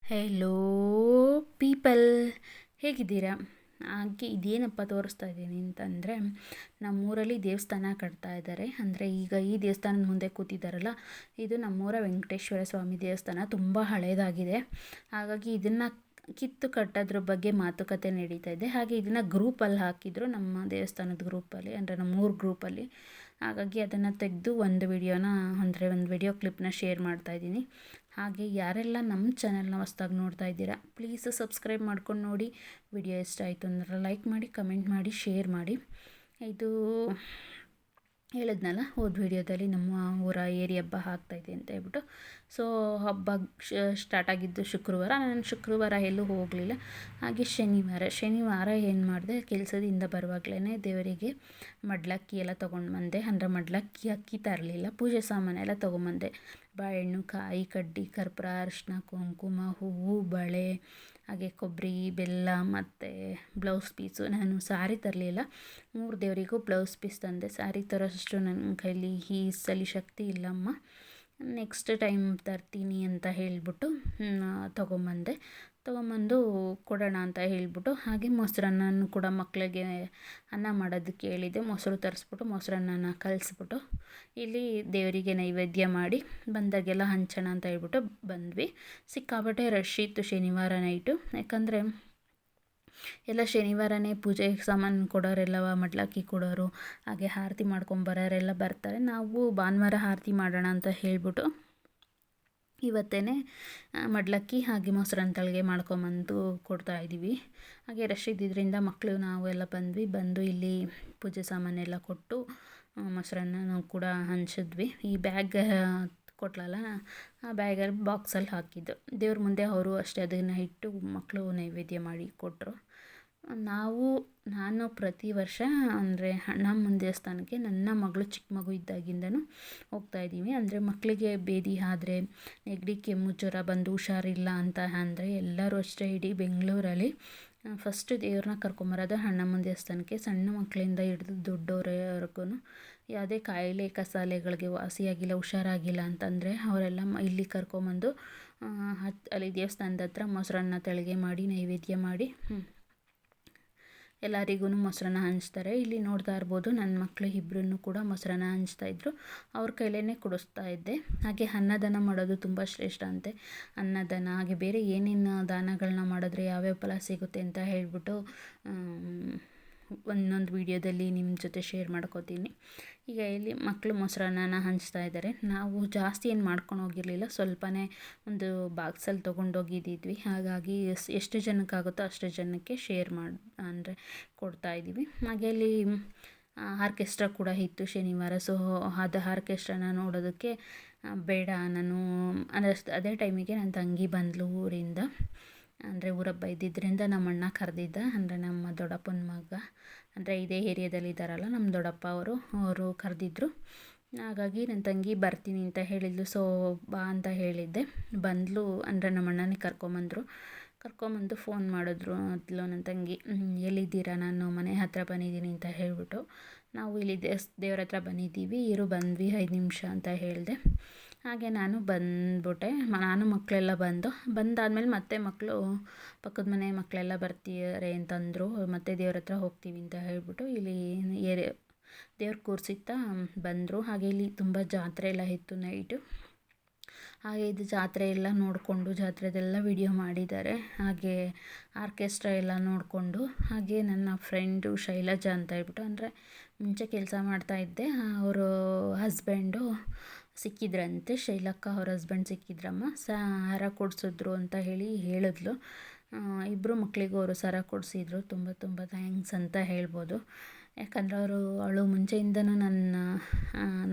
Hello people, ಹೇಗಿದ್ದೀರಾ? ಹಾಗೆ ಇದೇನಪ್ಪ ತೋರಿಸ್ತಾ ಇದ್ದೀನಿ ಅಂತಂದರೆ, ನಮ್ಮೂರಲ್ಲಿ ದೇವಸ್ಥಾನ ಕಟ್ತಾ ಇದ್ದಾರೆ. ಅಂದರೆ ಈಗ ಈ ದೇವಸ್ಥಾನದ ಮುಂದೆ ಕೂತಿದ್ದಾರಲ್ಲ, ಇದು ನಮ್ಮೂರ ವೆಂಕಟೇಶ್ವರ ಸ್ವಾಮಿ ದೇವಸ್ಥಾನ. ತುಂಬ ಹಳೇದಾಗಿದೆ. ಹಾಗಾಗಿ ಇದನ್ನು ಕಿತ್ತು ಕಟ್ಟೋದ್ರ ಬಗ್ಗೆ ಮಾತುಕತೆ ನಡೀತಾ ಇದೆ. ಹಾಗೆ ಇದನ್ನು ಗ್ರೂಪಲ್ಲಿ ಹಾಕಿದ್ರು, ನಮ್ಮ ದೇವಸ್ಥಾನದ ಗ್ರೂಪಲ್ಲಿ, ಅಂದರೆ ನಮ್ಮೂರ ಗ್ರೂಪಲ್ಲಿ. ಹಾಗಾಗಿ ಅದನ್ನು ತೆಗೆದು ಒಂದು ವಿಡಿಯೋ ಕ್ಲಿಪ್ನ ಶೇರ್ ಮಾಡ್ತಾಯಿದ್ದೀನಿ. ಹಾಗೆ ಯಾರೆಲ್ಲ ನಮ್ಮ ಚಾನಲ್ನ ಹೊಸ್ದಾಗಿ ನೋಡ್ತಾ ಇದ್ದೀರಾ, ಪ್ಲೀಸ್ ಸಬ್ಸ್ಕ್ರೈಬ್ ಮಾಡ್ಕೊಂಡು ನೋಡಿ. ವಿಡಿಯೋ ಇಷ್ಟ ಆಯಿತು ಅಂದರೆ ಲೈಕ್ ಮಾಡಿ, ಕಮೆಂಟ್ ಮಾಡಿ, ಶೇರ್ ಮಾಡಿ. ಇದು ಹೇಳಿದ್ನಲ್ಲ ಹೋದ ವಿಡಿಯೋದಲ್ಲಿ, ನಮ್ಮ ಊರ ಏರಿ ಹಬ್ಬ ಆಗ್ತಾಯಿದೆ ಅಂತ ಹೇಳ್ಬಿಟ್ಟು. ಸೊ ಹಬ್ಬ ಸ್ಟಾರ್ಟ್ ಆಗಿದ್ದು ಶುಕ್ರವಾರ. ನಾನು ಶುಕ್ರವಾರ ಎಲ್ಲೂ ಹೋಗಲಿಲ್ಲ. ಹಾಗೆ ಶನಿವಾರ ಏನು ಮಾಡಿದೆ, ಕೆಲಸದಿಂದ ಬರುವಾಗಲೇ ದೇವರಿಗೆ ಮಡ್ಲಕ್ಕಿ ಎಲ್ಲ ತೊಗೊಂಡು ಬಂದೆ. ಅಂದರೆ ಮಡ್ಲಕ್ಕಿ ಅಕ್ಕಿ ತರಲಿಲ್ಲ, ಪೂಜೆ ಸಾಮಾನೆಲ್ಲ ತೊಗೊಂಬಂದೆ. ಬಾಳೆಹಣ್ಣು, ಕಾಯಿ ಕಡ್ಡಿ, ಕರ್ಪೂರ, ಅರಿಶಿನ, ಕುಂಕುಮ, ಹೂವು, ಬಳೆ, ಹಾಗೆ ಕೊಬ್ಬರಿ, ಬೆಲ್ಲ ಮತ್ತು ಬ್ಲೌಸ್ ಪೀಸು. ನಾನು ಸಾರಿ ತರಲಿಲ್ಲ, 3 ದೇವರಿಗೂ ಬ್ಲೌಸ್ ಪೀಸ್ ತಂದೆ. ಸಾರಿ ತರೋಷ್ಟು ನನ್ನ ಕೈಲಿ ಈ ಸಲ ಶಕ್ತಿ ಇಲ್ಲಮ್ಮ, ನೆಕ್ಸ್ಟ್ ಟೈಮ್ ತರ್ತೀನಿ ಅಂತ ಹೇಳಿಬಿಟ್ಟು ತೊಗೊಂಬಂದು ಕೊಡೋಣ ಅಂತ ಹೇಳಿಬಿಟ್ಟು. ಹಾಗೆ ಮೊಸರನ್ನ ಕೂಡ ಮಕ್ಕಳಿಗೆ ಅನ್ನ ಮಾಡೋದಕ್ಕೆ ಹೇಳಿದೆ. ಮೊಸರು ತರಿಸ್ಬಿಟ್ಟು ಮೊಸರನ್ನ ಕಲಿಸ್ಬಿಟ್ಟು ಇಲ್ಲಿ ದೇವರಿಗೆ ನೈವೇದ್ಯ ಮಾಡಿ ಬಂದಾಗೆಲ್ಲ ಹಂಚೋಣ ಅಂತ ಹೇಳ್ಬಿಟ್ಟು ಬಂದ್ವಿ. ಸಿಕ್ಕಾಪಟ್ಟೆ ರಶ್ ಇತ್ತು ಶನಿವಾರ ನೈಟು. ಯಾಕಂದರೆ ಎಲ್ಲ ಶನಿವಾರನೇ ಪೂಜೆ ಸಾಮಾನು ಕೊಡೋರೆಲ್ಲ, ಮಡ್ಲಕ್ಕಿ ಕೊಡೋರು, ಹಾಗೆ ಆರತಿ ಮಾಡ್ಕೊಂಬರೋರೆಲ್ಲ ಬರ್ತಾರೆ. ನಾವು ಭಾನುವಾರ ಆರತಿ ಮಾಡೋಣ ಅಂತ ಹೇಳಿಬಿಟ್ಟು ಇವತ್ತೇ ಮಡ್ಲಕ್ಕಿ ಹಾಗೆ ಮೊಸರನ್ನ ತಳಿಗೆ ಮಾಡ್ಕೊಂಬಂದು ಕೊಡ್ತಾಯಿದ್ದೀವಿ. ಹಾಗೆ ರಶ್ ಇದ್ದಿದ್ದರಿಂದ ಮಕ್ಕಳು ನಾವು ಎಲ್ಲ ಬಂದು ಇಲ್ಲಿ ಪೂಜೆ ಸಾಮಾನೆಲ್ಲ ಕೊಟ್ಟು ಮೊಸರನ್ನ ನಾವು ಕೂಡ ಹಂಚಿದ್ವಿ. ಈ ಬ್ಯಾಗ್ ಕೊಟ್ಲಲ್ಲ, ಆ ಬ್ಯಾಗಲ್ಲಿ ಬಾಕ್ಸಲ್ಲಿ ಹಾಕಿದ್ದು. ದೇವ್ರ ಮುಂದೆ ಅವರು ಅಷ್ಟೇ ಅದನ್ನು ಇಟ್ಟು ಮಕ್ಕಳು ನೈವೇದ್ಯ ಮಾಡಿ ಕೊಟ್ಟರು. ನಾನು ಪ್ರತಿ ವರ್ಷ ಅಂದರೆ ಅಣ್ಣಮ್ಮನ ದೇವಸ್ಥಾನಕ್ಕೆ ನನ್ನ ಮಗಳು ಚಿಕ್ಕ ಮಗು ಇದ್ದಾಗಿಂದನೂ ಹೋಗ್ತಾಯಿದ್ದೀವಿ. ಅಂದರೆ ಮಕ್ಕಳಿಗೆ ಭೇದಿ ಆದರೆ, ನೆಗಡಿ, ಕೆಮ್ಮು, ಜ್ವರ ಬಂದು ಹುಷಾರಿಲ್ಲ ಅಂತ ಅಂದರೆ ಎಲ್ಲರೂ ಅಷ್ಟೇ ಇಡೀ ಬೆಂಗಳೂರಲ್ಲಿ ಫಸ್ಟ್ ದೇವ್ರನ್ನ ಕರ್ಕೊಂಬರೋದು ಅಣ್ಣಮ್ಮನ ದೇವಸ್ಥಾನಕ್ಕೆ. ಸಣ್ಣ ಮಕ್ಕಳಿಂದ ಹಿಡಿದು ದೊಡ್ಡವರವರೆಗೂ ಯಾವುದೇ ಕಾಯಿಲೆ ಕಸಾಲೆಗಳಿಗೆ ವಾಸಿಯಾಗಿಲ್ಲ, ಹುಷಾರಾಗಿಲ್ಲ ಅಂತಂದರೆ ಅವರೆಲ್ಲ ಇಲ್ಲಿ ಕರ್ಕೊಂಬಂದು ಅಲ್ಲಿ ದೇವಸ್ಥಾನದ ಹತ್ರ ಮೊಸರನ್ನ ತಳಿಗೆ ಮಾಡಿ ನೈವೇದ್ಯ ಮಾಡಿ ಎಲ್ಲರಿಗೂ ಮೊಸರನ್ನ ಹಂಚ್ತಾರೆ. ಇಲ್ಲಿ ನೋಡ್ತಾ ಇರ್ಬೋದು, ನನ್ನ ಮಕ್ಕಳು ಇಬ್ಬರನ್ನು ಕೂಡ ಮೊಸರನ್ನ ಹಂಚ್ತಾಯಿದ್ರು. ಅವ್ರ ಕೈಲೇ ಕುಡಿಸ್ತಾ ಇದ್ದೆ. ಹಾಗೆ ಅನ್ನದಾನ ಮಾಡೋದು ತುಂಬ ಶ್ರೇಷ್ಠ ಅಂತೆ. ಅನ್ನದಾನ ಹಾಗೆ ಬೇರೆ ಏನೇನು ದಾನಗಳನ್ನ ಮಾಡಿದ್ರೆ ಯಾವ್ಯಾವ ಫಲ ಸಿಗುತ್ತೆ ಅಂತ ಹೇಳಿಬಿಟ್ಟು ಒಂದೊಂದು ವೀಡಿಯೋದಲ್ಲಿ ನಿಮ್ಮ ಜೊತೆ ಶೇರ್ ಮಾಡ್ಕೋತೀನಿ. ಈಗ ಇಲ್ಲಿ ಮಕ್ಕಳು ಮೊಸರನ್ನ ಹಂಚ್ತಾ ಇದ್ದಾರೆ. ನಾವು ಜಾಸ್ತಿ ಏನು ಮಾಡ್ಕೊಂಡು ಹೋಗಿರಲಿಲ್ಲ, ಸ್ವಲ್ಪನೇ ಒಂದು ಬಾಕ್ಸಲ್ಲಿ ತೊಗೊಂಡೋಗಿದ್ದಿದ್ವಿ. ಹಾಗಾಗಿ ಎಷ್ಟು ಜನಕ್ಕಾಗುತ್ತೋ ಅಷ್ಟು ಜನಕ್ಕೆ ಶೇರ್ ಅಂದರೆ ಕೊಡ್ತಾಯಿದ್ದೀವಿ. ಹಾಗೆ ಅಲ್ಲಿ ಆರ್ಕೆಸ್ಟ್ರಾ ಕೂಡ ಇತ್ತು ಶನಿವಾರ. ಸೊ ಅದು ಆರ್ಕೆಸ್ಟ್ರಾನ ನೋಡೋದಕ್ಕೆ ಬೇಡ, ನಾನು ಅದೇ ಟೈಮಿಗೆ ನನ್ನ ತಂಗಿ ಬಂದಳು ಊರಿಂದ. ಅಂದರೆ ಊರಬ್ಬ ಇದ್ದಿದ್ದರಿಂದ ನಮ್ಮ ಅಣ್ಣ ಕರೆದಿದ್ದ, ಅಂದರೆ ನಮ್ಮ ದೊಡ್ಡಪ್ಪನ ಮಗ, ಅಂದರೆ ಇದೇ ಏರಿಯಾದಲ್ಲಿ ಇದ್ದಾರಲ್ಲ ನಮ್ಮ ದೊಡ್ಡಪ್ಪ ಅವರು ಕರೆದಿದ್ರು. ಹಾಗಾಗಿ ನನ್ನ ತಂಗಿ ಬರ್ತೀನಿ ಅಂತ ಹೇಳಿದ್ಲು. ಸೊ ಬಾ ಅಂತ ಹೇಳಿದ್ದೆ, ಬಂದಳು. ಅಂದರೆ ನಮ್ಮ ಅಣ್ಣನೇ ಕರ್ಕೊಂಬಂದು ಫೋನ್ ಮಾಡಿದ್ರು ನನ್ನ ತಂಗಿ, ಎಲ್ಲಿದ್ದೀರಾ, ನಾನು ಮನೆ ಹತ್ರ ಬಂದಿದ್ದೀನಿ ಅಂತ ಹೇಳಿಬಿಟ್ಟು. ನಾವು ಇಲ್ಲಿ ದೇವ್ರ ಹತ್ರ ಬಂದಿದ್ದೀವಿ, ಬಂದ್ವಿ 5 ನಿಮಿಷ ಅಂತ ಹೇಳಿದೆ. ಹಾಗೆ ನಾನು ಬಂದ್ಬಿಟ್ಟೆ. ನಾನು ಮಕ್ಕಳೆಲ್ಲ ಬಂದಾದಮೇಲೆ ಮತ್ತೆ ಮಕ್ಕಳು ಪಕ್ಕದ ಮನೆ ಮಕ್ಕಳೆಲ್ಲ ಬರ್ತಾರೆ ಅಂತಂದರು. ಮತ್ತೆ ದೇವ್ರ ಹತ್ರ ಹೋಗ್ತೀವಿ ಅಂತ ಹೇಳಿಬಿಟ್ಟು ಇಲ್ಲಿ ದೇವ್ರ ಕೂರಿಸಿತ್ತ ಬಂದರು. ಹಾಗೆ ಇಲ್ಲಿ ತುಂಬ ಜಾತ್ರೆ ಎಲ್ಲ ಇತ್ತು ನೈಟು. ಹಾಗೆ ಇದು ಜಾತ್ರೆ ಎಲ್ಲ ನೋಡಿಕೊಂಡು ಜಾತ್ರೆದೆಲ್ಲ ವಿಡಿಯೋ ಮಾಡಿದ್ದಾರೆ. ಹಾಗೆ ಆರ್ಕೆಸ್ಟ್ರಾ ಎಲ್ಲ ನೋಡಿಕೊಂಡು, ಹಾಗೆ ನನ್ನ ಫ್ರೆಂಡು ಶೈಲಜಾ ಅಂತ ಹೇಳ್ಬಿಟ್ಟು, ಅಂದರೆ ಮುಂಚೆ ಕೆಲಸ ಮಾಡ್ತಾಯಿದ್ದೆ, ಅವರು ಹಸ್ಬೆಂಡು ಸಿಕ್ಕಿದ್ರಂತೆ. ಶೈಲಕ್ಕ ಅವ್ರ ಹಸ್ಬೆಂಡ್ ಸಿಕ್ಕಿದ್ರಮ್ಮ, ಹಾರ ಕೊಡಿಸಿದ್ರು ಅಂತ ಹೇಳಿದ್ಲು. ಇಬ್ಬರು ಮಕ್ಕಳಿಗೂ ಅವರು ಸರ ಕೊಡಿಸಿದ್ರು. ತುಂಬ ತುಂಬ ಥ್ಯಾಂಕ್ಸ್ ಅಂತ ಹೇಳ್ಬೋದು. ಯಾಕಂದರೆ ಅವಳು ಮುಂಚೆಯಿಂದನೂ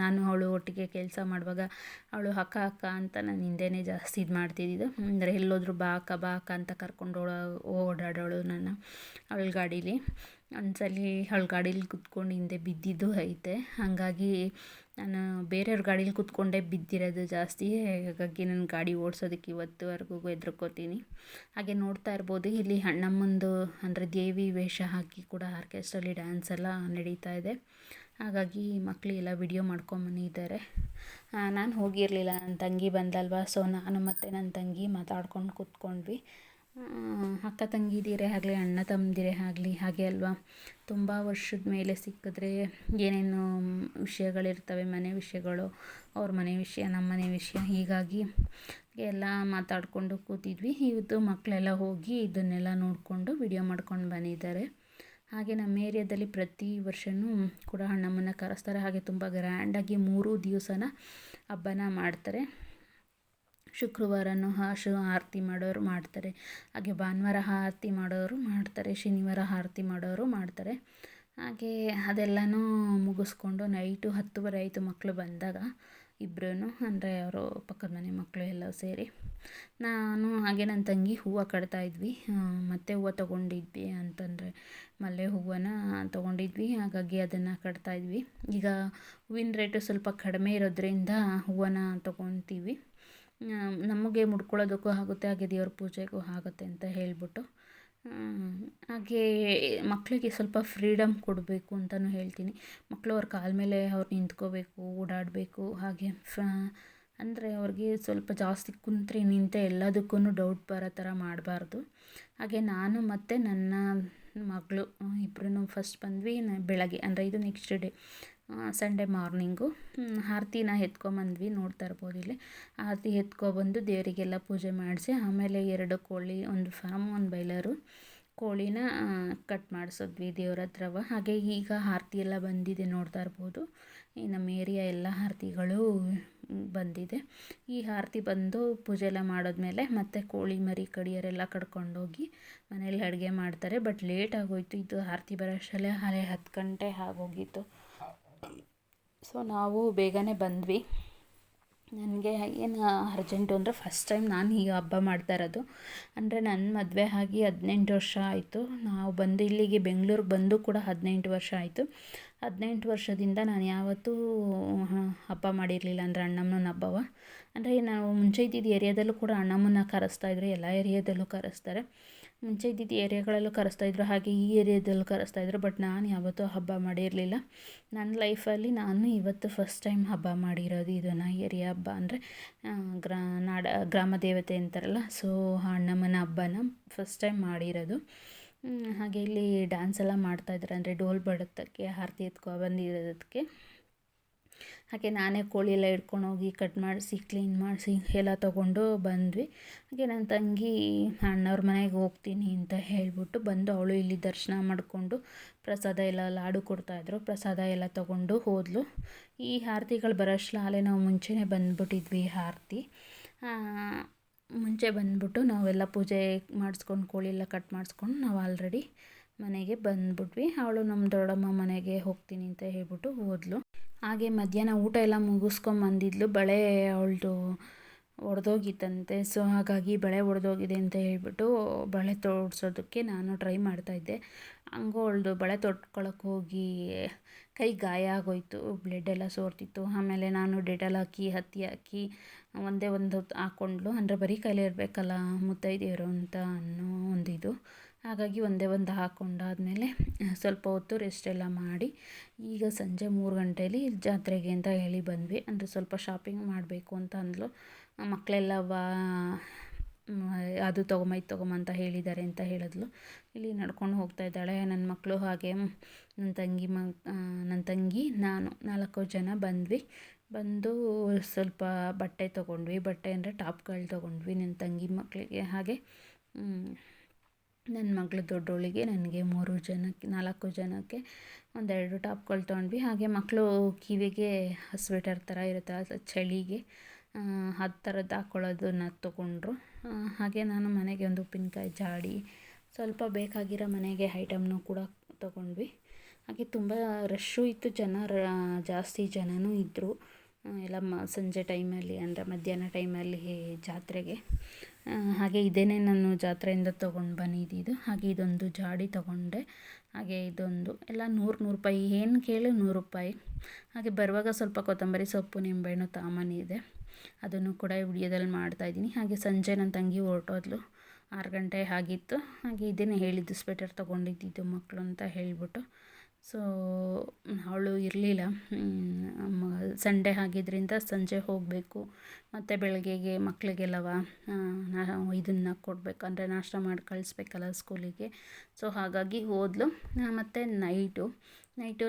ನಾನು ಅವಳು ಒಟ್ಟಿಗೆ ಕೆಲಸ ಮಾಡುವಾಗ ಅವಳು ಅಕ್ಕ ಅಂತ ನನ್ನ ಹಿಂದೆನೇ ಜಾಸ್ತಿ ಇದು ಮಾಡ್ತಿದ್ದಿದ್ದು. ಅಂದರೆ ಎಲ್ಲೋದ್ರೂ ಬಾ ಅಕ್ಕ ಅಂತ ಕರ್ಕೊಂಡು ಓಡಾಡೋಳು ಅವಳ ಗಾಡೀಲಿ. ಒಂದ್ಸಲಿ ಅವಳ ಗಾಡೀಲಿ ಕುತ್ಕೊಂಡು ಹಿಂದೆ ಬಿದ್ದಿದ್ದು ಐತೆ. ಹಾಗಾಗಿ ನಾನು ಬೇರೆಯವ್ರ ಗಾಡೀಲಿ ಕೂತ್ಕೊಂಡೇ ಬಿದ್ದಿರೋದು ಜಾಸ್ತಿ. ಹಾಗಾಗಿ ನನ್ನ ಗಾಡಿ ಓಡಿಸೋದಕ್ಕೆ ಇವತ್ತುವರೆಗೂ ಹೆದ್ರ್ಕೋತೀನಿ. ಹಾಗೆ ನೋಡ್ತಾ ಇರ್ಬೋದು, ಇಲ್ಲಿ ಅಣ್ಣಮ್ಮಂದು ಅಂದರೆ ದೇವಿ ವೇಷ ಹಾಕಿ ಕೂಡ ಆರ್ಕೆಸ್ಟ್ರಲ್ಲಿ ಡ್ಯಾನ್ಸ್ ಎಲ್ಲ ನಡೀತಾ ಇದೆ. ಹಾಗಾಗಿ ಮಕ್ಕಳೆಲ್ಲ ವಿಡಿಯೋ ಮಾಡ್ಕೊಂಬಂದಿದ್ದಾರೆ. ನಾನು ಹೋಗಿರಲಿಲ್ಲ, ನನ್ನ ತಂಗಿ ಬಂದಲ್ವ, ಸೊ ನಾನು ಮತ್ತು ನನ್ನ ತಂಗಿ ಮಾತಾಡ್ಕೊಂಡು ಕೂತ್ಕೊಂಡ್ವಿ. ಅಕ್ಕ ತಂಗಿದಿರೇ ಆಗಲಿ, ಅಣ್ಣ ತಮ್ಮದಿರೇ ಆಗಲಿ, ಹಾಗೆ ಅಲ್ವಾ, ತುಂಬ ವರ್ಷದ ಮೇಲೆ ಸಿಕ್ಕಿದ್ರೆ ಏನೇನು ವಿಷಯಗಳಿರ್ತವೆ, ಮನೆ ವಿಷಯಗಳು, ಅವ್ರ ಮನೆ ವಿಷಯ, ನಮ್ಮ ಮನೆ ವಿಷಯ, ಹೀಗಾಗಿ ಎಲ್ಲ ಮಾತಾಡಿಕೊಂಡು ಕೂತಿದ್ವಿ. ಇವತ್ತು ಮಕ್ಕಳೆಲ್ಲ ಹೋಗಿ ಇದನ್ನೆಲ್ಲ ನೋಡಿಕೊಂಡು ವಿಡಿಯೋ ಮಾಡ್ಕೊಂಡು ಬಂದಿದ್ದಾರೆ. ಹಾಗೆ ನಮ್ಮ ಏರಿಯಾದಲ್ಲಿ ಪ್ರತಿ ವರ್ಷವೂ ಕೂಡ ಅಣ್ಣಮ್ಮನ ಕರೆಸ್ತಾರೆ. ಹಾಗೆ ತುಂಬ ಗ್ರ್ಯಾಂಡಾಗಿ 3 ದಿವಸನ ಹಬ್ಬನ ಮಾಡ್ತಾರೆ. ಶುಕ್ರವಾರನೂ ಆರತಿ ಮಾಡೋರು ಮಾಡ್ತಾರೆ, ಹಾಗೆ ಭಾನುವಾರ ಆರತಿ ಮಾಡೋರು ಮಾಡ್ತಾರೆ, ಶನಿವಾರ ಆರತಿ ಮಾಡೋರು ಮಾಡ್ತಾರೆ. ಹಾಗೆ ಅದೆಲ್ಲನೂ ಮುಗಿಸ್ಕೊಂಡು ನೈಟು 10:30 ಆಯಿತು ಮಕ್ಕಳು ಬಂದಾಗ, ಇಬ್ಬರೂ ಅಂದರೆ ಅವರು ಪಕ್ಕದ ಮನೆ ಮಕ್ಕಳು ಎಲ್ಲ ಸೇರಿ. ನಾನು ಹಾಗೆ ನನ್ನ ತಂಗಿ ಹೂವು ಕಟ್ತಾಯಿದ್ವಿ, ಮತ್ತು ಹೂವು ತೊಗೊಂಡಿದ್ವಿ ಅಂತಂದರೆ ಮಲ್ಲೆ ಹೂವನ್ನ ತೊಗೊಂಡಿದ್ವಿ, ಹಾಗಾಗಿ ಅದನ್ನು ಕಟ್ತಾಯಿದ್ವಿ. ಈಗ ಹೂವಿನ ರೇಟು ಸ್ವಲ್ಪ ಕಡಿಮೆ ಇರೋದ್ರಿಂದ ಹೂವನ್ನ ತೊಗೊತೀವಿ, ನಮಗೆ ಮುಡ್ಕೊಳ್ಳೋದಕ್ಕೂ ಆಗುತ್ತೆ, ಹಾಗೆ ದೇವ್ರ ಪೂಜೆಗೂ ಆಗುತ್ತೆ ಅಂತ ಹೇಳಿಬಿಟ್ಟು. ಹಾಗೆ ಮಕ್ಕಳಿಗೆ ಸ್ವಲ್ಪ ಫ್ರೀಡಮ್ ಕೊಡಬೇಕು ಅಂತಲೂ ಹೇಳ್ತೀನಿ. ಮಕ್ಕಳು ಅವ್ರ ಕಾಲ ಮೇಲೆ ಅವ್ರು ನಿಂತ್ಕೋಬೇಕು, ಓಡಾಡಬೇಕು. ಹಾಗೆ ಅಂದರೆ ಅವ್ರಿಗೆ ಸ್ವಲ್ಪ ಜಾಸ್ತಿ ಕುಂತ್ರೆ ನಿಂತೆ ಎಲ್ಲದಕ್ಕೂ ಡೌಟ್ ಬರೋ ಥರ ಮಾಡಬಾರ್ದು. ಹಾಗೆ ನಾನು ಮತ್ತು ನನ್ನ ಮಗಳು ಇಬ್ಬರೂ ಫಸ್ಟ್ ಬಂದ್ವಿ ಬೆಳಗ್ಗೆ, ಅಂದರೆ ಇದು ನೆಕ್ಸ್ಟ್ ಡೇ ಸಂಡೇ ಮಾರ್ನಿಂಗು ಆರತಿನ ಎತ್ಕೊಂಬಂದ್ವಿ. ನೋಡ್ತಾ ಇರ್ಬೋದು ಇಲ್ಲಿ ಆರತಿ ಎತ್ಕೊಬಂದು ದೇವರಿಗೆಲ್ಲ ಪೂಜೆ ಮಾಡಿಸಿ, ಆಮೇಲೆ 2 ಕೋಳಿ, 1 ಫಾರಮ್, 1 ಬಾಯ್ಲರು ಕೋಳಿನ ಕಟ್ ಮಾಡಿಸಿದ್ವಿ ದೇವ್ರ ಹತ್ರವ. ಹಾಗೆ ಈಗ ಆರತಿ ಎಲ್ಲ ಬಂದಿದೆ, ನೋಡ್ತಾ ಇರ್ಬೋದು. ಈ ನಮ್ಮ ಏರಿಯಾ ಎಲ್ಲ ಆರತಿಗಳು ಬಂದಿದೆ. ಈ ಆರತಿ ಬಂದು ಪೂಜೆ ಎಲ್ಲ ಮಾಡಿದ್ಮೇಲೆ ಮತ್ತೆ ಕೋಳಿ ಮರಿ ಕಡಿಯೋರೆಲ್ಲ ಕಡ್ಕೊಂಡೋಗಿ ಮನೇಲಿ ಅಡುಗೆ ಮಾಡ್ತಾರೆ. ಬಟ್ ಲೇಟ್ ಆಗೋಯಿತು, ಇದು ಆರತಿ ಬರೋಷ್ಟರಲ್ಲೇ 10 ಗಂಟೆ ಆಗೋಗಿತ್ತು. ಸೊ ನಾವು ಬೇಗನೆ ಬಂದ್ವಿ. ನನಗೆ ಏನು ಅರ್ಜೆಂಟು ಅಂದರೆ ಫಸ್ಟ್ ಟೈಮ್ ನಾನು ಈಗ ಹಬ್ಬ ಮಾಡ್ತಾ ಇರೋದು. ಅಂದರೆ ನನ್ನ ಮದುವೆ ಆಗಿ 18 ವರ್ಷ ಆಯಿತು. ನಾವು ಬಂದು ಇಲ್ಲಿಗೆ ಬೆಂಗಳೂರಿಗೆ ಬಂದು ಕೂಡ 18 ವರ್ಷ ಆಯಿತು. 18 ವರ್ಷದಿಂದ ನಾನು ಯಾವತ್ತೂ ಹಬ್ಬ ಮಾಡಿರಲಿಲ್ಲ, ಅಂದರೆ ಅಣ್ಣಮ್ಮನ ಹಬ್ಬವ. ಅಂದರೆ ನಾವು ಮುಂಚೆ ಇದ್ದಿದ್ದ ಏರಿಯಾದಲ್ಲೂ ಕೂಡ ಅಣ್ಣಮ್ಮನ ಕರೆಸ್ತಾಯಿದ್ರು, ಎಲ್ಲ ಏರಿಯಾದಲ್ಲೂ ಕರೆಸ್ತಾರೆ. ಮುಂಚೆ ಇದ್ದಿದ್ದ ಏರಿಯಾಗಳಲ್ಲೂ ಕರೆಸ್ತಾಯಿದ್ರು, ಹಾಗೆ ಈ ಏರಿಯಾದಲ್ಲೂ ಕರೆಸ್ತಾಯಿದ್ರು. ಬಟ್ ನಾನು ಯಾವತ್ತೂ ಹಬ್ಬ ಮಾಡಿರಲಿಲ್ಲ. ನನ್ನ ಲೈಫಲ್ಲಿ ನಾನು ಇವತ್ತು ಫಸ್ಟ್ ಟೈಮ್ ಹಬ್ಬ ಮಾಡಿರೋದು ಇದನ್ನು, ಏರಿಯಾ ಹಬ್ಬ ಅಂದರೆ ಗ್ರಾಮ ದೇವತೆ ಅಂತಾರಲ್ಲ, ಸೊ ಅಣ್ಣಮ್ಮನ ಹಬ್ಬನ ಫಸ್ಟ್ ಟೈಮ್ ಮಾಡಿರೋದು. ಹಾಗೆ ಇಲ್ಲಿ ಡ್ಯಾನ್ಸ್ ಎಲ್ಲ ಮಾಡ್ತಾಯಿದ್ದಾರೆ, ಅಂದರೆ ಡೋಲ್ ಬಡೋದಕ್ಕೆ, ಆರತಿ ಎತ್ಕೊಬಂದಿರೋದಕ್ಕೆ. ಹಾಗೆ ನಾನೇ ಕೋಳಿ ಎಲ್ಲ ಹಿಡ್ಕೊಂಡೋಗಿ ಕಟ್ ಮಾಡಿಸಿ ಕ್ಲೀನ್ ಮಾಡಿಸಿ ಎಲ್ಲ ತೊಗೊಂಡು ಬಂದ್ವಿ. ಹಾಗೆ ನನ್ನ ತಂಗಿ ಅಣ್ಣವ್ರ ಮನೆಗೆ ಹೋಗ್ತೀನಿ ಅಂತ ಹೇಳಿಬಿಟ್ಟು ಬಂದು ಅವಳು ಇಲ್ಲಿ ದರ್ಶನ ಮಾಡಿಕೊಂಡು ಪ್ರಸಾದ ಎಲ್ಲ ಲಾಡು ಕೊಡ್ತಾಯಿದ್ರು, ಪ್ರಸಾದ ಎಲ್ಲ ತೊಗೊಂಡು ಹೋದ್ಲು. ಈ ಆರತಿಗಳು ಬರೋಷ್ಟರಲ್ಲೇ ನಾವು ಮುಂಚೆನೇ ಬಂದುಬಿಟ್ಟಿದ್ವಿ. ಆರತಿ ಮುಂಚೆ ಬಂದುಬಿಟ್ಟು ನಾವೆಲ್ಲ ಪೂಜೆ ಮಾಡಿಸ್ಕೊಂಡು ಕೋಳಿ ಎಲ್ಲ ಕಟ್ ಮಾಡಿಸ್ಕೊಂಡು ನಾವು ಆಲ್ರೆಡಿ ಮನೆಗೆ ಬಂದುಬಿಟ್ವಿ. ಅವಳು ನಮ್ಮ ದೊಡ್ಡಮ್ಮ ಮನೆಗೆ ಹೋಗ್ತೀನಿ ಅಂತ ಹೇಳ್ಬಿಟ್ಟು ಹೋದ್ಲು. ಹಾಗೆ ಮಧ್ಯಾಹ್ನ ಊಟ ಎಲ್ಲ ಮುಗಿಸ್ಕೊಂಬಂದಿದ್ಲು. ಬಳೆ ಅವಳದು ಒಡೆದೋಗಿತ್ತಂತೆ, ಸೊ ಹಾಗಾಗಿ ಬಳೆ ಒಡೆದೋಗಿದೆ ಅಂತ ಹೇಳ್ಬಿಟ್ಟು ಬಳೆ ತೋಡಿಸೋದಕ್ಕೆ ನಾನು ಟ್ರೈ ಮಾಡ್ತಾಯಿದ್ದೆ. ಹಂಗೂ ಅವಳದು ಬಳೆ ತೊಟ್ಕೊಳಕ್ಕೆ ಹೋಗಿ ಕೈ ಗಾಯ ಆಗೋಯಿತು, ಬ್ಲಡ್ ಎಲ್ಲ ಸೋರ್ತಿತ್ತು. ಆಮೇಲೆ ನಾನು ಡೆಟಾಲ್ ಹಾಕಿ ಹತ್ತಿ ಹಾಕಿ ಒಂದೇ ಒಂದು ಹಾಕ್ಕೊಂಡ್ಲು, ಅಂದರೆ ಬರೀ ಕೈಲೇ ಇರಬೇಕಲ್ಲ ಮುತ್ತೈದೆಯರು ಅಂತ ಅನ್ನೋ ಒಂದಿದು. ಹಾಗಾಗಿ ಒಂದೇ ಒಂದು ಹಾಕ್ಕೊಂಡಾದ್ಮೇಲೆ ಸ್ವಲ್ಪ ಹೊತ್ತು ರೆಸ್ಟ್ ಎಲ್ಲ ಮಾಡಿ ಈಗ ಸಂಜೆ 3 ಗಂಟೇಲಿ ಜಾತ್ರೆಗೆ ಅಂತ ಹೇಳಿ ಬಂದ್ವಿ. ಅಂದರೆ ಸ್ವಲ್ಪ ಶಾಪಿಂಗ್ ಮಾಡಬೇಕು ಅಂತ ಅಂದ್ಲು. ಮಕ್ಕಳೆಲ್ಲ ಅದು ತೊಗೊಂಬ ಇದು ತೊಗೊಂಬ ಅಂತ ಹೇಳಿದ್ದಾರೆ ಅಂತ ಹೇಳಿದ್ಲು. ಇಲ್ಲಿ ನಡ್ಕೊಂಡು ಹೋಗ್ತಾ ಇದ್ದಾಳೆ ನನ್ನ ಮಕ್ಕಳು. ಹಾಗೆ ನನ್ನ ತಂಗಿ ನಾನು 4 ಜನ ಬಂದ್ವಿ. ಬಂದು ಸ್ವಲ್ಪ ಬಟ್ಟೆ ತೊಗೊಂಡ್ವಿ, ಬಟ್ಟೆ ಅಂದರೆ ಟಾಪ್ಗಳು ತೊಗೊಂಡ್ವಿ ನನ್ನ ತಂಗಿ ಮಕ್ಕಳಿಗೆ. ಹಾಗೆ ನನ್ನ ಮಗಳು ದೊಡ್ಡವಳಿಗೆ, ನನಗೆ 4 ಜನಕ್ಕೆ 2 ಟಾಪ್ಗಳು ತೊಗೊಂಡ್ವಿ. ಹಾಗೆ ಮಕ್ಕಳು ಕಿವಿಗೆ ಸ್ವೆಟರ್ ಥರ ಇರುತ್ತೆ, ಅದು ಚಳಿಗೆ ಆ ಥರದ್ದು ಹಾಕ್ಕೊಳ್ಳೋದನ್ನ ತೊಗೊಂಡ್ರು. ಹಾಗೆ ನಾನು ಮನೆಗೆ ಒಂದು ಉಪ್ಪಿನಕಾಯಿ ಜಾಡಿ, ಸ್ವಲ್ಪ ಬೇಕಾಗಿರೋ ಮನೆಗೆ ಐಟಮ್ನೂ ಕೂಡ ತೊಗೊಂಡ್ವಿ. ಹಾಗೆ ತುಂಬ ರಶ್ಶು ಇತ್ತು, ಜಾಸ್ತಿ ಜನನೂ ಇದ್ದರು ಎಲ್ಲ ಸಂಜೆ ಟೈಮಲ್ಲಿ, ಅಂದರೆ ಮಧ್ಯಾಹ್ನ ಟೈಮಲ್ಲಿ ಜಾತ್ರೆಗೆ. ಹಾಗೆ ಇದೇನೇ ನಾನು ಜಾತ್ರೆಯಿಂದ ತೊಗೊಂಡು ಬಂದಿದ್ದು. ಹಾಗೆ ಇದೊಂದು ಜಾಡಿ ತೊಗೊಂಡೆ. ಹಾಗೆ ಇದೊಂದು ಎಲ್ಲ 100 ರೂಪಾಯಿ, ಏನು ಕೇಳು 100 ರೂಪಾಯಿ. ಹಾಗೆ ಬರುವಾಗ ಸ್ವಲ್ಪ ಕೊತ್ತಂಬರಿ ಸೊಪ್ಪು, ನಿಂಬೆಹಣ್ಣು ತಾಮನಿದೆ, ಅದನ್ನು ಕೂಡ ವಿಡಿಯೋದಲ್ಲಿ ಮಾಡ್ತಾಯಿದ್ದೀನಿ. ಹಾಗೆ ಸಂಜೆ ನನ್ನ ತಂಗಿ ಹೊರಟೋದ್ಲು, 6 ಗಂಟೆ ಆಗಿತ್ತು. ಹಾಗೆ ಇದನ್ನೇ ಹೇಳಿದ್ದು, ಸ್ವೆಟರ್ ತೊಗೊಂಡಿದ್ದು ಮಕ್ಕಳು ಅಂತ ಹೇಳಿಬಿಟ್ಟು. ಸೊ ಅವಳು ಇರಲಿಲ್ಲ. ಸಂಡೇ ಆಗಿದ್ದರಿಂದ ಸಂಜೆ ಹೋಗಬೇಕು, ಮತ್ತು ಬೆಳಗ್ಗೆಗೆ ಮಕ್ಕಳಿಗೆಲ್ಲವ ಇದನ್ನು ಕೊಡಬೇಕು, ಅಂದರೆ ನಾಷ್ಟ ಮಾಡಿ ಕಳಿಸ್ಬೇಕಲ್ಲ ಸ್ಕೂಲಿಗೆ. ಸೊ ಹಾಗಾಗಿ ಹೋದ್ಲು. ಮತ್ತು ನೈಟು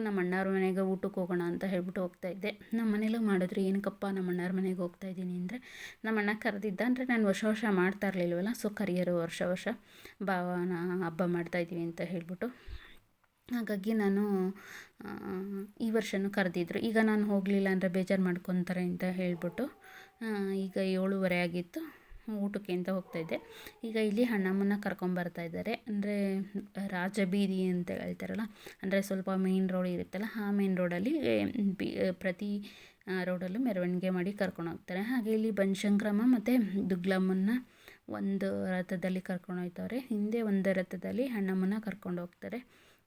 ನಮ್ಮ ಅಣ್ಣವ್ರ ಮನೆಗೆ ಊಟಕ್ಕೆ ಹೋಗೋಣ ಅಂತ ಹೇಳ್ಬಿಟ್ಟು ಹೋಗ್ತಾಯಿದ್ದೆ. ನಮ್ಮ ಮನೇಲೂ ಮಾಡಿದ್ರು, ಏನಕ್ಕಪ್ಪ ನಮ್ಮ ಅಣ್ಣವ್ರ ಮನೆಗೆ ಹೋಗ್ತಾಯಿದ್ದೀನಿ ಅಂದರೆ, ನಮ್ಮ ಅಣ್ಣ ಕರೆದಿದ್ದ. ಅಂದರೆ ನಾನು ವರ್ಷ ಮಾಡ್ತಾ ಇರಲಿಲ್ವಲ್ಲ, ಸೊ ಕರಿಯರು ವರ್ಷ ಭಾವನ ಹಬ್ಬ ಮಾಡ್ತಾಯಿದ್ದೀವಿ ಅಂತ ಹೇಳ್ಬಿಟ್ಟು. ಹಾಗಾಗಿ ನಾನು ಈ ವರ್ಷವೂ ಕರೆದಿದ್ರು. ಈಗ ನಾನು ಹೋಗಲಿಲ್ಲ ಅಂದರೆ ಬೇಜಾರು ಮಾಡ್ಕೊತಾರೆ ಅಂತ ಹೇಳ್ಬಿಟ್ಟು ಈಗ 7:30 ಆಗಿತ್ತು, ಊಟಕ್ಕೆ ಅಂತ ಹೋಗ್ತಾಯಿದ್ದೆ. ಈಗ ಇಲ್ಲಿ ಅಣ್ಣಮ್ಮನ ಕರ್ಕೊಂಬರ್ತಾಯಿದ್ದಾರೆ. ಅಂದರೆ ರಾಜಬೀದಿ ಅಂತ ಹೇಳ್ತಾರಲ್ಲ, ಅಂದರೆ ಸ್ವಲ್ಪ ಮೇನ್ ರೋಡ್ ಇರುತ್ತಲ್ಲ, ಆ ಮೇನ್ ರೋಡಲ್ಲಿ ಪ್ರತಿ ರೋಡಲ್ಲೂ ಮೆರವಣಿಗೆ ಮಾಡಿ ಕರ್ಕೊಂಡು ಹೋಗ್ತಾರೆ. ಹಾಗೆ ಇಲ್ಲಿ ಬನಶಂಕರಮ್ಮ ಮತ್ತು ದುಗ್ಲಮ್ಮನ ಒಂದು ರಥದಲ್ಲಿ ಕರ್ಕೊಂಡು ಹೋಗ್ತವ್ರೆ, ಹಿಂದೆ ಒಂದು ರಥದಲ್ಲಿ ಅಣ್ಣಮ್ಮನ ಕರ್ಕೊಂಡು ಹೋಗ್ತಾರೆ.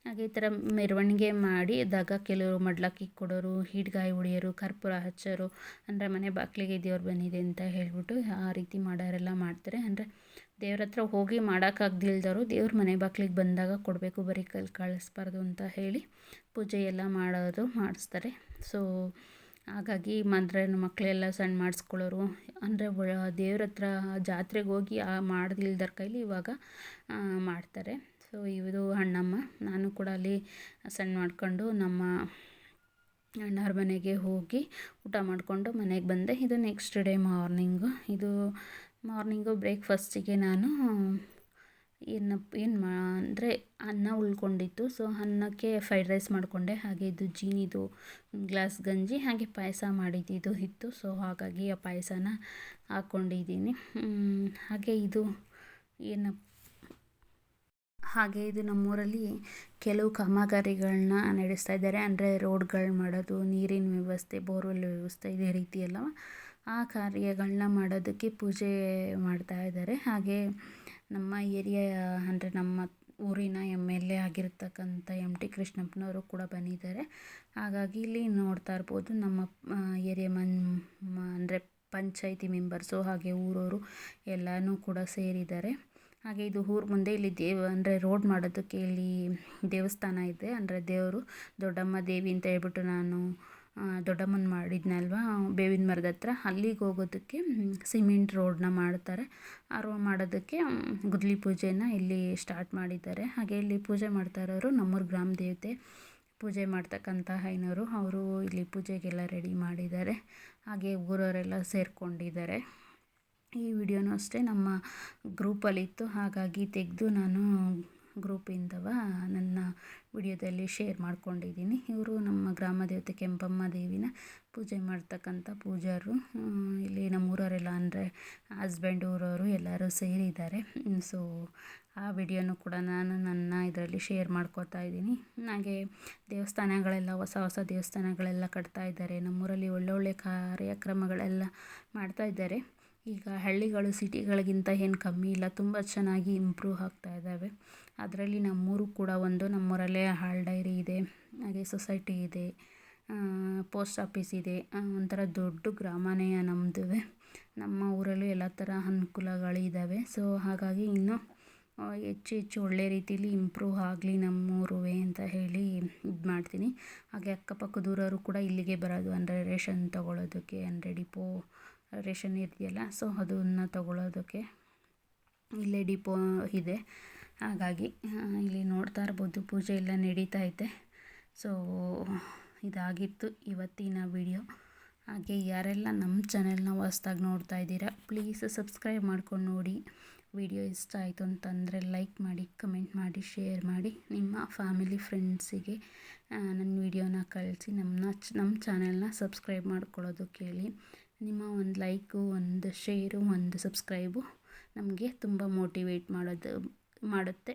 ಹಾಗೆ ಈ ಥರ ಮೆರವಣಿಗೆ ಮಾಡಿದಾಗ ಕೆಲವರು ಮಡ್ಲಕ್ಕಿ ಕೊಡೋರು, ಹಿಡ್ಗಾಯಿ ಹೊಡಿಯೋರು, ಕರ್ಪೂರ ಹಚ್ಚೋರು, ಅಂದರೆ ಮನೆ ಬಾಗಿಲಿಗೆ ದೇವ್ರು ಬಂದಿದೆ ಅಂತ ಹೇಳ್ಬಿಟ್ಟು ಆ ರೀತಿ ಮಾಡೋರೆಲ್ಲ ಮಾಡ್ತಾರೆ. ಅಂದರೆ ದೇವ್ರ ಹತ್ರ ಹೋಗಿ ಮಾಡೋಕ್ಕಾಗ್ದಿಲ್ದವರು ದೇವ್ರ ಮನೆ ಬಾಗಿಲಿಗೆ ಬಂದಾಗ ಕೊಡಬೇಕು, ಬರೀ ಕೈಲಿ ಕಳಿಸ್ಬಾರ್ದು ಅಂತ ಹೇಳಿ ಪೂಜೆ ಎಲ್ಲ ಮಾಡಿಸ್ತಾರೆ. ಸೊ ಹಾಗಾಗಿ ಮಕ್ಕಳೆಲ್ಲ ಸಣ್ಣ ಮಾಡಿಸ್ಕೊಳ್ಳೋರು, ಅಂದರೆ ದೇವ್ರ ಹತ್ರ ಜಾತ್ರೆಗೆ ಹೋಗಿ ಮಾಡ್ದಿಲ್ದರ ಕೈಲಿ ಇವಾಗ ಮಾಡ್ತಾರೆ. ಸೊ ಇದು ಅಣ್ಣಮ್ಮ. ನಾನು ಕೂಡ ಅಲ್ಲಿ ಸಣ್ಣ ಮಾಡ್ಕೊಂಡು ನಮ್ಮ ಅಣ್ಣವ್ರ ಮನೆಗೆ ಹೋಗಿ ಊಟ ಮಾಡಿಕೊಂಡು ಮನೆಗೆ ಬಂದೆ. ಇದು ನೆಕ್ಸ್ಟ್ ಡೇ ಮಾರ್ನಿಂಗು. ಇದು ಮಾರ್ನಿಂಗು ಬ್ರೇಕ್ಫಾಸ್ಟಿಗೆ ನಾನು ಅಂದರೆ ಅನ್ನ ಉಳ್ಕೊಂಡಿತ್ತು. ಸೊ ಅನ್ನಕ್ಕೆ ಫ್ರೈಡ್ ರೈಸ್ ಮಾಡಿಕೊಂಡೆ. ಹಾಗೆ ಇದು ಜೀನಿದು ಗ್ಲಾಸ್ ಗಂಜಿ, ಹಾಗೆ ಪಾಯಸ ಮಾಡಿದ್ದು ಇತ್ತು. ಸೊ ಹಾಗಾಗಿ ಆ ಪಾಯಸನ ಹಾಕ್ಕೊಂಡಿದ್ದೀನಿ. ಹಾಗೆ ಇದು ನಮ್ಮೂರಲ್ಲಿ ಕೆಲವು ಕಾಮಗಾರಿಗಳನ್ನ ನಡೆಸ್ತಾ ಇದ್ದಾರೆ. ಅಂದರೆ ರೋಡ್ಗಳು ಮಾಡೋದು, ನೀರಿನ ವ್ಯವಸ್ಥೆ, ಬೋರ್ವೆಲ್ ವ್ಯವಸ್ಥೆ, ಇದೇ ರೀತಿ ಎಲ್ಲ ಆ ಕಾರ್ಯಗಳನ್ನ ಮಾಡೋದಕ್ಕೆ ಪೂಜೆ ಮಾಡ್ತಾ ಇದ್ದಾರೆ. ಹಾಗೆ ನಮ್ಮ ಏರಿಯಾ ಅಂದರೆ ನಮ್ಮ ಊರಿನ MLA ಆಗಿರ್ತಕ್ಕಂಥ MT ಕೃಷ್ಣಪ್ಪನವರು ಕೂಡ ಬಂದಿದ್ದಾರೆ. ಹಾಗಾಗಿ ಇಲ್ಲಿ ನೋಡ್ತಾ ಇರ್ಬೋದು ನಮ್ಮ ಏರಿಯಾ ಅಂದರೆ ಪಂಚಾಯಿತಿ ಮೆಂಬರ್ಸು, ಹಾಗೆ ಊರವರು ಎಲ್ಲನೂ ಕೂಡ ಸೇರಿದ್ದಾರೆ. ಹಾಗೆ ಇದು ಊರ ಮುಂದೆ ಇಲ್ಲಿ ಅಂದರೆ ರೋಡ್ ಮಾಡೋದಕ್ಕೆ ಇಲ್ಲಿ ದೇವಸ್ಥಾನ ಇದೆ. ಅಂದರೆ ದೇವರು ದೊಡ್ಡಮ್ಮ ದೇವಿ ಅಂತ ಹೇಳ್ಬಿಟ್ಟು ನಾನು ದೊಡ್ಡಮ್ಮನ ಮಾಡಿದ್ನಲ್ವ ಬೇವಿನ ಮರದ ಹತ್ರ, ಅಲ್ಲಿಗೆ ಹೋಗೋದಕ್ಕೆ ಸಿಮೆಂಟ್ ರೋಡನ್ನ ಮಾಡ್ತಾರೆ. ಆ ರೋಡ್ ಮಾಡೋದಕ್ಕೆ ಗುದ್ಲಿ ಪೂಜೆನ ಇಲ್ಲಿ ಸ್ಟಾರ್ಟ್ ಮಾಡಿದ್ದಾರೆ. ಹಾಗೆ ಇಲ್ಲಿ ಪೂಜೆ ಮಾಡ್ತಾ ಇರೋರು ನಮ್ಮೂರ ಗ್ರಾಮ ದೇವತೆ ಪೂಜೆ ಮಾಡ್ತಕ್ಕಂಥ ಐನವರು, ಅವರು ಇಲ್ಲಿ ಪೂಜೆಗೆಲ್ಲ ರೆಡಿ ಮಾಡಿದ್ದಾರೆ. ಹಾಗೆ ಊರವರೆಲ್ಲ ಸೇರಿಕೊಂಡಿದ್ದಾರೆ. ಈ ವಿಡಿಯೋನೂ ಅಷ್ಟೇ ನಮ್ಮ ಗ್ರೂಪಲ್ಲಿತ್ತು, ಹಾಗಾಗಿ ತೆಗೆದು ನಾನು ಗ್ರೂಪಿಂದವ ನನ್ನ ವಿಡಿಯೋದಲ್ಲಿ ಶೇರ್ ಮಾಡ್ಕೊಂಡಿದ್ದೀನಿ. ಇವರು ನಮ್ಮ ಗ್ರಾಮ ದೇವತೆ ಕೆಂಪಮ್ಮ ದೇವಿನ ಪೂಜೆ ಮಾಡ್ತಕ್ಕಂಥ ಪೂಜಾರು. ಇಲ್ಲಿ ನಮ್ಮೂರವರೆಲ್ಲ ಅಂದರೆ ಹಸ್ಬೆಂಡ್ ಊರವರು ಎಲ್ಲರೂ ಸೇರಿದ್ದಾರೆ. ಸೊ ಆ ವಿಡಿಯೋನು ಕೂಡ ನಾನು ನನ್ನ ಇದರಲ್ಲಿ ಶೇರ್ ಮಾಡ್ಕೋತಾ ಇದ್ದೀನಿ. ಹಾಗೆ ದೇವಸ್ಥಾನಗಳೆಲ್ಲ ಹೊಸ ದೇವಸ್ಥಾನಗಳೆಲ್ಲ ಕಟ್ತಾ ಇದ್ದಾರೆ. ನಮ್ಮೂರಲ್ಲಿ ಒಳ್ಳೊಳ್ಳೆ ಕಾರ್ಯಕ್ರಮಗಳೆಲ್ಲ ಮಾಡ್ತಾ ಇದ್ದಾರೆ. ಈಗ ಹಳ್ಳಿಗಳು ಸಿಟಿಗಳಿಗಿಂತ ಏನು ಕಮ್ಮಿ ಇಲ್ಲ, ತುಂಬ ಚೆನ್ನಾಗಿ ಇಂಪ್ರೂವ್ ಆಗ್ತಾ ಇದ್ದಾವೆ. ಅದರಲ್ಲಿ ನಮ್ಮೂರು ಕೂಡ ಒಂದು. ನಮ್ಮೂರಲ್ಲೇ ಹಾಲ್ ಡೈರಿ ಇದೆ, ಹಾಗೆ ಸೊಸೈಟಿ ಇದೆ, ಪೋಸ್ಟ್ ಆಫೀಸ್ ಇದೆ. ಒಂಥರ ದೊಡ್ಡ ಗ್ರಾಮನೇ ನಮ್ಮದು. ನಮ್ಮ ಊರಲ್ಲೂ ಎಲ್ಲ ಥರ ಅನುಕೂಲಗಳಿದ್ದಾವೆ. ಸೊ ಹಾಗಾಗಿ ಇನ್ನೂ ಹೆಚ್ಚು ಒಳ್ಳೆ ರೀತಿಯಲ್ಲಿ ಇಂಪ್ರೂವ್ ಆಗಲಿ ನಮ್ಮೂರುವೆ ಅಂತ ಹೇಳಿ ಇದು ಮಾಡ್ತೀನಿ. ಹಾಗೆ ಅಕ್ಕಪಕ್ಕದೂರವರು ಕೂಡ ಇಲ್ಲಿಗೆ ಬರೋದು, ಅಂದರೆ ರೇಷನ್ ತೊಗೊಳೋದಕ್ಕೆ, ಅಂದರೆ ಡಿಪೋ ರೇಷನ್ ಇದೆಯಲ್ಲ, ಸೊ ಅದನ್ನು ತೊಗೊಳೋದಕ್ಕೆ ಇಲ್ಲೇ ಡಿಪೋ ಇದೆ. ಹಾಗಾಗಿ ಇಲ್ಲಿ ನೋಡ್ತಾ ಇರ್ಬೋದು ಪೂಜೆ ಎಲ್ಲ ನಡೀತಾ ಇದೆ. ಸೊ ಇದಾಗಿತ್ತು ಇವತ್ತಿನ ವಿಡಿಯೋ. ಹಾಗೆ ಯಾರೆಲ್ಲ ನಮ್ಮ ಚಾನೆಲ್ನ ಹೊಸ್ದಾಗಿ ನೋಡ್ತಾ ಇದ್ದೀರಾ, ಪ್ಲೀಸ್ ಸಬ್ಸ್ಕ್ರೈಬ್ ಮಾಡ್ಕೊಂಡು ನೋಡಿ. ವಿಡಿಯೋ ಇಷ್ಟ ಆಯಿತು ಅಂತಂದರೆ ಲೈಕ್ ಮಾಡಿ, ಕಮೆಂಟ್ ಮಾಡಿ, ಶೇರ್ ಮಾಡಿ. ನಿಮ್ಮ ಫ್ಯಾಮಿಲಿ ಫ್ರೆಂಡ್ಸಿಗೆ ನನ್ನ ವಿಡಿಯೋನ ಕಳಿಸಿ ನಮ್ಮ ಚಾನೆಲ್ನ ಸಬ್ಸ್ಕ್ರೈಬ್ ಮಾಡ್ಕೊಳ್ಳೋದಕ್ಕೆ ಹೇಳಿ. ನಿಮ್ಮ ಒಂದು ಲೈಕು, ಒಂದು ಶೇರು, ಒಂದು ಸಬ್ಸ್ಕ್ರೈಬು ನಮಗೆ ತುಂಬ ಮೋಟಿವೇಟ್ ಮಾಡುತ್ತೆ.